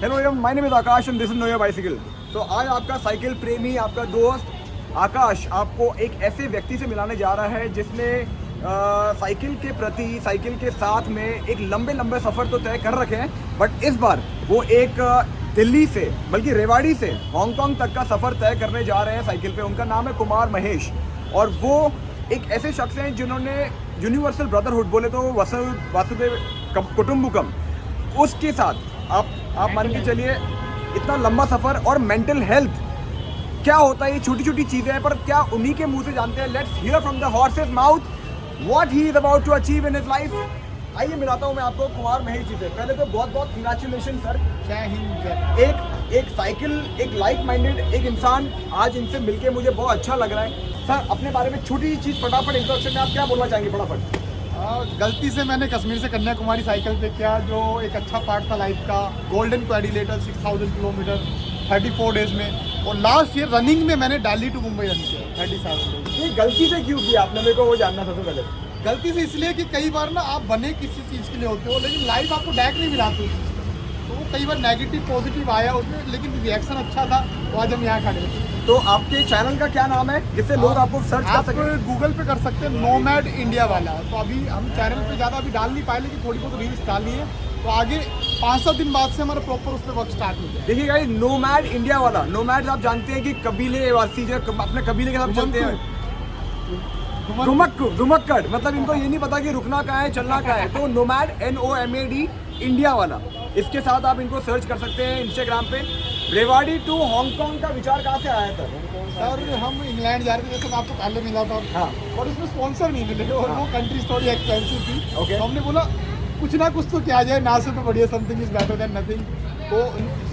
Hello everyone, my name is Akash and this is know your bicycle. तो आज आपका cycle प्रेमी, आपका दोस्त आकाश आपको एक ऐसे व्यक्ति से मिलाने जा रहा है जिसने साइकिल के प्रति, साइकिल के साथ में एक लंबे लंबे सफ़र तो तय कर रखे हैं, बट इस बार वो एक दिल्ली से बल्कि रेवाड़ी से हांगकांग तक का सफ़र तय करने जा रहे हैं साइकिल पे। उनका नाम है कुमार महेश और वो एक ऐसे शख्स हैं जिन्होंने यूनिवर्सल ब्रदरहुड, बोले तो वासुदेव कुटुंबकम, उसके साथ आप मान के चलिए इतना लंबा सफ़र और मेंटल हेल्थ क्या होता है, ये छोटी छोटी चीज़ें हैं, पर क्या उन्हीं के मुंह से जानते हैं। Let's hear from the horse's mouth what he is about to achieve in his life. आइए मिलाता हूँ मैं आपको कुमार महेश जी से। पहले तो बहुत बहुत कंग्रेचुलेशन सर। जय हिंद। एक साइकिल, एक लाइक माइंडेड एक इंसान, आज इनसे मिलके मुझे बहुत अच्छा लग रहा है। सर अपने बारे में छोटी चीज़ फटाफट इंट्रोडक्शन में आप क्या बोलना चाहेंगे फटाफट? गलती से मैंने कश्मीर से कन्याकुमारी साइकिल पे किया, जो एक अच्छा पार्ट था लाइफ का। गोल्डन क्वाड्रिलेटरल 6000 किलोमीटर 34 डेज में, और लास्ट ईयर रनिंग में मैंने दिल्ली टू मुंबई रन किया 37 डेज। ये गलती से क्यों किया आपने, मेरे को वो जानना था। तो पहले गलती से इसलिए कि कई बार ना आप बने किसी चीज़ के लिए होते हो, लेकिन लाइफ आपको डायरेक्ट नहीं मिलाती, तो वो कई बार नेगेटिव पॉजिटिव आया उसमें, लेकिन रिएक्शन अच्छा था तो आज हम यहाँ खड़े हैं। तो आपके चैनल का क्या नाम है जिससे लोग आपको सर्च कर आप सकें? गूगल पे कर सकते हैं, नोमैड इंडिया वाला। तो अभी हम चैनल पे ज़्यादा अभी डाल नहीं पाए, लेकिन थोड़ी बहुत रील्स डाली है, तो आगे 5-7 दिन बाद से हमारा प्रॉपर उस पर वर्क स्टार्ट हो गया। देखिए गाइस, नोमैड इंडिया वाला, नोमैड आप जानते हैं कि कबीले वासी जो अपने कबीले के साथ चलते हैं, घुमक्कड़, मतलब इनको ये नहीं पता कि रुकना कहाँ है, चलना कहाँ है। तो नोमैड NOMAD इंडिया वाला, इसके साथ आप इनको सर्च कर सकते हैं इंस्टाग्राम पे। रेवाड़ी टू हांगकांग का विचार कहाँ से आया सर? सर हम इंग्लैंड जा रहे थे, जैसे मैं आपको पहले मिला था। हाँ। और उसमें स्पॉन्सर नहीं मिले, और वो कंट्री स्टोरी एक्सपेंसिव थी। Okay. तो हमने बोला कुछ ना कुछ तो किया जाए, ना से तो बढ़िया, something is better than nothing. तो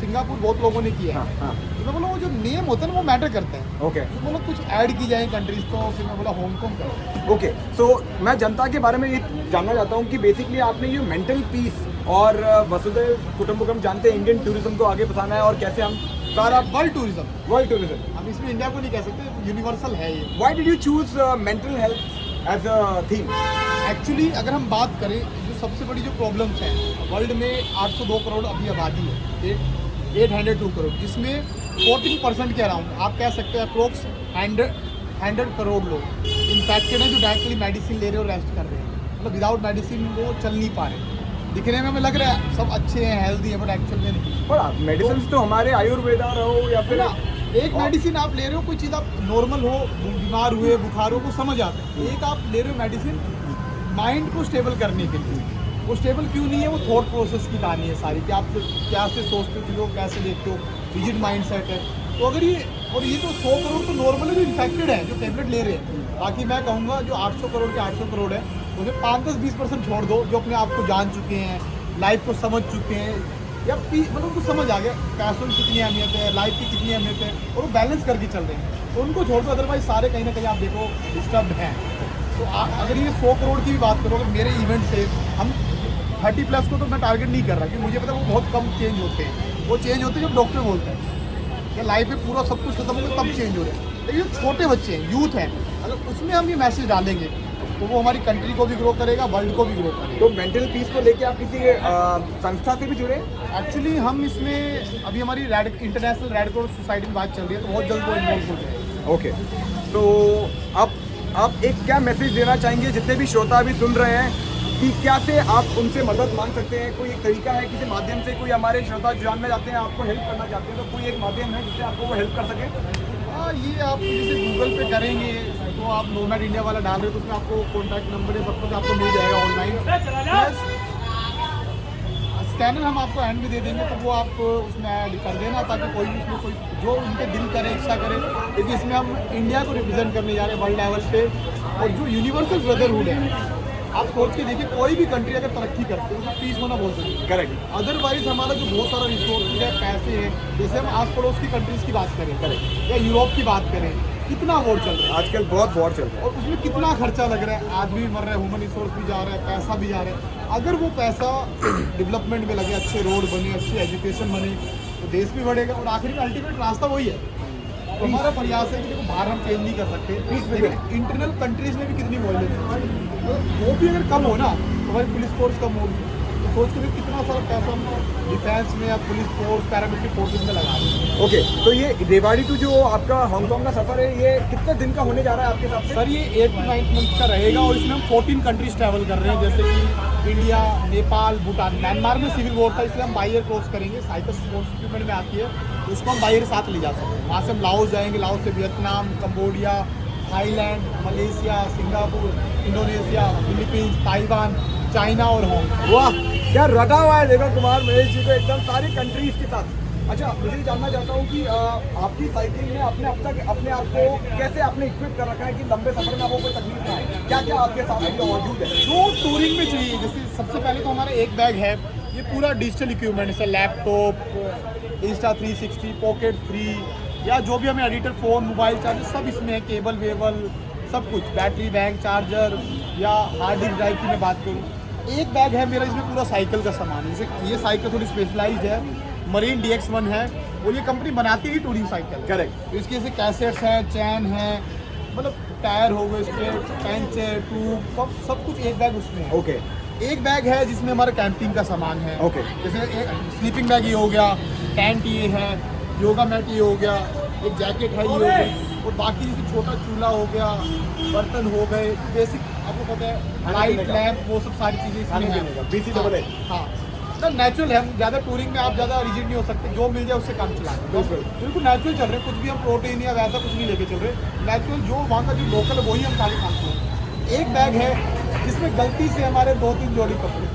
सिंगापुर बहुत लोगों ने किया है। हाँ। तो मैं बोला वो जो नेम होता है ना वो मैटर करता है। ओके तो बोला कुछ ऐड की जाए कंट्रीज, तो फिर मैं बोला हांगकांग का। ओके। सो मैं जनता के बारे में ये जानना चाहता हूँ कि बेसिकली आपने ये मेंटल पीस और वसुधैव कुटुंबकम, जानते हैं इंडियन टूरिज्म को आगे बढ़ाना है और कैसे हम सारा वर्ल्ड टूरिज्म, टूरिज्म, हम इसमें इंडिया को नहीं कह सकते, यूनिवर्सल है ये। Why did you choose mental health as a theme? Actually अगर हम बात करें, जो सबसे बड़ी जो प्रॉब्लम्स हैं वर्ल्ड में, 802 करोड़ अभी आबादी है, 802 करोड़, जिसमें 14% के अराउंड आप कह सकते हैं अप्रोक्स 100 करोड़ लोग इन्फेक्टेड हैं, जो डायरेक्टली मेडिसिन ले रहे हो, रेस्ट कर रहे हैं, मतलब विदाउट मेडिसिन वो चल नहीं पा रहे। दिखने में हमें लग रहा है सब अच्छे हैं, हेल्दी है, बट एक्चुअल में नहीं। पर मेडिसिन तो हमारे आयुर्वेदा रहो या फिर एक मेडिसिन आप ले रहे हो, कोई चीज़ आप नॉर्मल हो, बीमार हुए, बुखार हो, वो समझ आता है। एक आप ले रहे हो मेडिसिन माइंड को स्टेबल करने के लिए, वो स्टेबल क्यों नहीं है, वो थॉट प्रोसेस की कहानी है सारी, कि आप क्या से सोचते हो, चीज़ों को कैसे देखते हो, रिजिड माइंड सेट है। तो अगर ये तो 100 करोड़ तो नॉर्मली भी इन्फेक्टेड है जो टेबलेट ले रहे हैं। बाकी मैं कहूँगा जो 800 करोड़ के 800 करोड़ है, उसे 5-10-20% छोड़ दो, जो अपने आप को जान चुके हैं, लाइफ को समझ चुके हैं, या मतलब उनको समझ आ गया पैसों की कितनी अहमियत है, लाइफ की कितनी अहमियत है, और वो बैलेंस करके चल रहे हैं, तो उनको छोड़ दो। अदरवाइज सारे कहीं ना कहीं आप देखो डिस्टर्ब हैं। तो अगर ये 100 करोड़ की भी बात करो, अगर मेरे इवेंट से हम 30+ को तो मैं टारगेट नहीं कर रहा, क्योंकि मुझे पता है वो बहुत कम चेंज होते हैं। वो चेंज होते हैं जब डॉक्टर बोलते हैं कि लाइफ में पूरा सब कुछ खत्म हो गया, तब चेंज हो रहे हैं। लेकिन जो छोटे बच्चे हैं, यूथ हैं, अगर उसमें हम ये मैसेज डालेंगे तो वो हमारी कंट्री को भी ग्रो करेगा, वर्ल्ड को भी ग्रो करेगा। तो मेंटल पीस को लेके आप किसी संस्था से भी जुड़े? एक्चुअली हम इसमें अभी हमारी इंटरनेशनल रेड क्रॉस सोसाइटी में बात चल रही है, तो बहुत जल्द वो इन्वॉल्व हो जाएगा। ओके। तो आप एक क्या मैसेज देना चाहेंगे जितने भी श्रोता अभी सुन रहे हैं, कि क्या से आप उनसे मदद मांग सकते हैं? कोई एक तरीका है किसी माध्यम से, कोई हमारे श्रोता जानना चाहते हैं, आपको हेल्प करना चाहते हैं, तो कोई एक माध्यम है जिससे आपको वो हेल्प कर सके? हाँ, ये आप जैसे गूगल पे करेंगे तो आप नोमैड इंडिया वाला डाल रहे हो, तो उसमें आपको कॉन्टैक्ट नंबर है, सब कुछ आपको मिल जाएगा ऑनलाइन। प्लस स्कैनर हम आपको हैंड में दे देंगे, तो वो आप उसमें ऐड कर देना, ताकि कोई भी उसमें कोई जो उनके दिल करे, इच्छा करे, क्योंकि इसमें हम इंडिया को रिप्रेजेंट करने जा रहे हैं वर्ल्ड लेवल पे। और जो यूनिवर्सल ब्रदरहुड है, आप सोच के देखिए, कोई भी कंट्री अगर तरक्की करती है उसमें पीस होना बहुत जरूरी है। करेक्ट। अदरवाइज हमारा जो बहुत सारा रिसोर्स है, पैसे हैं, जैसे हम आस पड़ोस की कंट्रीज़ की बात करें, या यूरोप की बात करें, कितना वॉर चल रहा है आजकल, बहुत वॉर चल रहा है, और उसमें कितना खर्चा लग रहा है, आदमी मर रहा है, ह्यूमन रिसोर्स भी जा रहा है, पैसा भी जा रहा है। अगर वो पैसा डेवलपमेंट में लगे, अच्छे रोड बने, अच्छी एजुकेशन बने, तो देश भी बढ़ेगा। और आखिर में अल्टीमेट रास्ता वही है। तो हमारा प्रयास है कि देखो, बाहर हम चेंज नहीं कर सकते, लेकिन इंटरनल कंट्रीज में भी कितनी वॉयलेंस है, तो वो भी अगर कम हो ना, तो हमारी पुलिस फोर्स कम होगी, तो सोच के देखो कितना सारा पैसा हम डिफेंस में या पुलिस फोर्स पैरामिलिट्री फोर्सेज में लगा रहे हैं। ओके, तो ये रेवाड़ी टू जो आपका हांगकांग का सफ़र है, ये कितने दिन का होने जा रहा है आपके हिसाब से? सर ये 8 to 9 मंथ का रहेगा और इसमें हम 14 कंट्रीज ट्रैवल कर रहे हैं, जैसे कि इंडिया, नेपाल, भूटान। म्यांमार में सिविल वॉर था इसलिए हम बाई एयर क्रॉस करेंगे, साइकिल स्पोर्ट्स इक्विपमेंट में आती है, तो उसको हम बाई एयर साथ ले जा सकते हैं। वहाँ से हम लाओस जाएंगे, लाओस से Vietnam, Cambodia, Thailand, Malaysia, Singapore, Indonesia, Philippines, Taiwan, China और हांगकांग। वाह, क्या रटा हुआ है देखो कुमार महेश जी को, एकदम सारी कंट्रीज के साथ। अच्छा, मुझे ये जानना चाहता हूँ कि आपकी साइकिल में आपने अब तक अपने आप को कैसे आपने इक्विप कर रखा है कि लंबे सफर में आपको कोई तकलीफ ना आए? क्या क्या आपके साथ में मौजूद है जो टूरिंग में चाहिए? जैसे सबसे पहले तो हमारा एक बैग है, ये पूरा डिजिटल इक्विपमेंट, जैसे लैपटॉप, इंस्टा 360, पॉकेट 3 या जो भी हमें एडिटर, फ़ोन, मोबाइल चार्जर सब इसमें है, केबल वेबल सब कुछ, बैटरी बैंक, चार्जर या हार्ड डिस्क ड्राइव की मैं बात करूँ। एक बैग है मेरा, इसमें पूरा साइकिल का सामान है। जैसे ये साइकिल थोड़ी स्पेशलाइज्ड है, मरीन DX1 है, और ये कंपनी बनाती ही टूरिंग साइकिल। करेक्ट। तो इसके जैसे कैसेट्स हैं, चैन है, मतलब टायर हो गए इसके, पेंच है, ट्यूब, सब कुछ एक बैग उसमें है। ओके। एक बैग है जिसमें हमारा कैंपिंग का सामान है। ओके। जैसे एक स्लीपिंग बैग ये हो गया, टेंट ये है, योगा मैट ये हो गया, एक जैकेट है ये हो गई, और बाकी जैसे छोटा चूल्हा हो गया, बर्तन हो गए, बेसिक आपको पता है, लाइट लैम्प, वो सब सारी चीज़ें इसमें हैं। BC88। हाँ, तो नेचुरल है, हम ज़्यादा टूरिंग में आप ज़्यादा रिजिड नहीं हो सकते, जो मिल जाए उससे काम चला बिल्कुल नेचुरल चल रहे हैं, कुछ भी हम प्रोटीन या वैसा कुछ नहीं लेके चल रहे, नेचुरल जो वहाँ का जो लोकल है वही हम खाली काम कर रहे हैं। एक बैग है जिसमें गलती से हमारे 2-3 जोड़ी कपड़े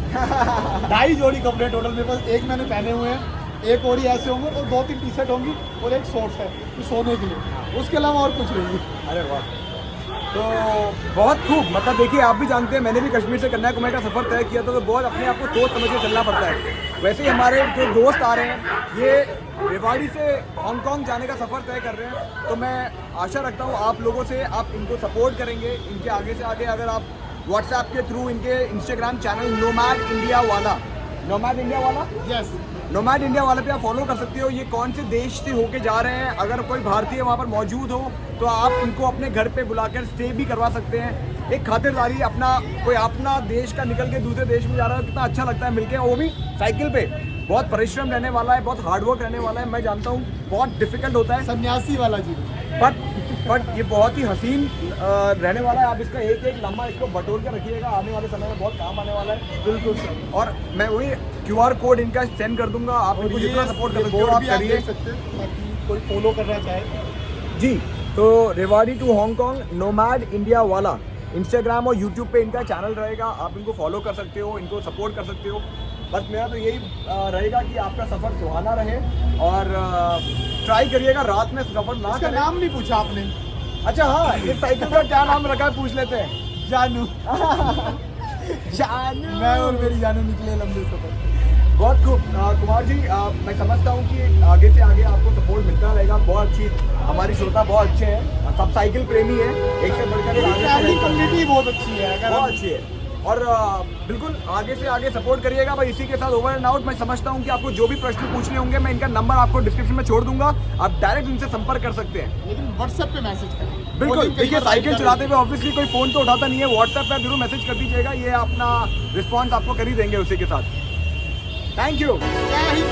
2.5 जोड़ी कपड़े टोटल मेरे पास, एक मैंने पहने हुए हैं, एक और ही ऐसे होंगे, और 2-3 टी-शर्ट होंगी, और एक शॉर्ट्स है तो सोने के लिए, उसके अलावा और कुछ नहीं है। अरे वाह, तो बहुत खूब। मतलब देखिए, आप भी जानते हैं, मैंने भी कश्मीर से कन्याकुमारी का सफ़र तय किया था, तो बहुत अपने आप को सोच समझ के चलना पड़ता है। वैसे ही हमारे जो दोस्त आ रहे हैं, ये रेवाड़ी से हांगकांग जाने का सफ़र तय कर रहे हैं, तो मैं आशा रखता हूँ आप लोगों से, आप इनको सपोर्ट करेंगे। इनके आगे से आगे अगर आप व्हाट्सएप के थ्रू इनके इंस्टाग्राम चैनल नोमैड इंडिया वाला यस, नोमैड इंडिया वाले पे आप फॉलो कर सकते हो। ये कौन से देश से होके जा रहे हैं, अगर कोई भारतीय वहाँ पर मौजूद हो तो आप इनको अपने घर पे बुलाकर स्टे भी करवा सकते हैं। एक खातिरदारी, कोई अपना देश का निकल के दूसरे देश में जा रहा है, कितना अच्छा लगता है मिलके, वो भी साइकिल पे। बहुत परिश्रम रहने वाला है, बहुत हार्डवर्क रहने वाला है, मैं जानता हूँ बहुत डिफिकल्ट होता है, सन्यासी वाला जीवन, बट ये बहुत ही हसीन रहने वाला है। आप इसका एक एक लम्हा इसको बटोर कर रखिएगा, आने वाले समय में बहुत काम आने वाला है। बिल्कुल सर। और मैं वही QR कोड इनका सेंड कर दूंगा, आप इनको जितना सपोर्ट कर सकते हो आप करिए। ताकि कोई फॉलो करना चाहे जी, तो Rewari to Hong Kong nomad India वाला इंस्टाग्राम और यूट्यूब पे इनका चैनल रहेगा, आप इनको फॉलो कर सकते हो, इनको सपोर्ट कर सकते हो। बस मेरा तो यही रहेगा कि आपका सफ़र सुहाना रहे, और ट्राई करिएगा रात में सफ़र ना इसका करें। नाम नहीं पूछा आपने? अच्छा हाँ, इस साइकिल का क्या नाम रखा है पूछ लेते हैं। जानू। जानू। मैं और मेरी जानू निकले लंबे सफर। बहुत खूब कुमार जी, मैं समझता हूँ कि आगे से आगे आपको सपोर्ट मिलता रहेगा। बहुत अच्छी, हमारी श्रोता बहुत अच्छे हैं, सब साइकिल प्रेमी है, एक से बढ़कर एक आगे ट्रैवलिंग कम्युनिटी बहुत अच्छी है, अगर बहुत अच्छी है, और बिल्कुल आगे से आगे सपोर्ट करिएगा भाई। इसी के साथ ओवर एंड आउट। मैं समझता हूँ कि आपको जो भी प्रश्न पूछने होंगे, मैं इनका नंबर आपको डिस्क्रिप्शन में छोड़ दूंगा, आप डायरेक्ट इनसे संपर्क कर सकते हैं। लेकिन व्हाट्सएप पे मैसेज करें। बिल्कुल, देखिए साइकिल चलाते हुए ऑब्वियसली कोई फ़ोन तो उठाता नहीं है, व्हाट्सएप पर जरूर मैसेज कर दीजिएगा, ये अपना रिस्पॉन्स आपको कर ही देंगे उसी के साथ। Thank you. जय हिंद।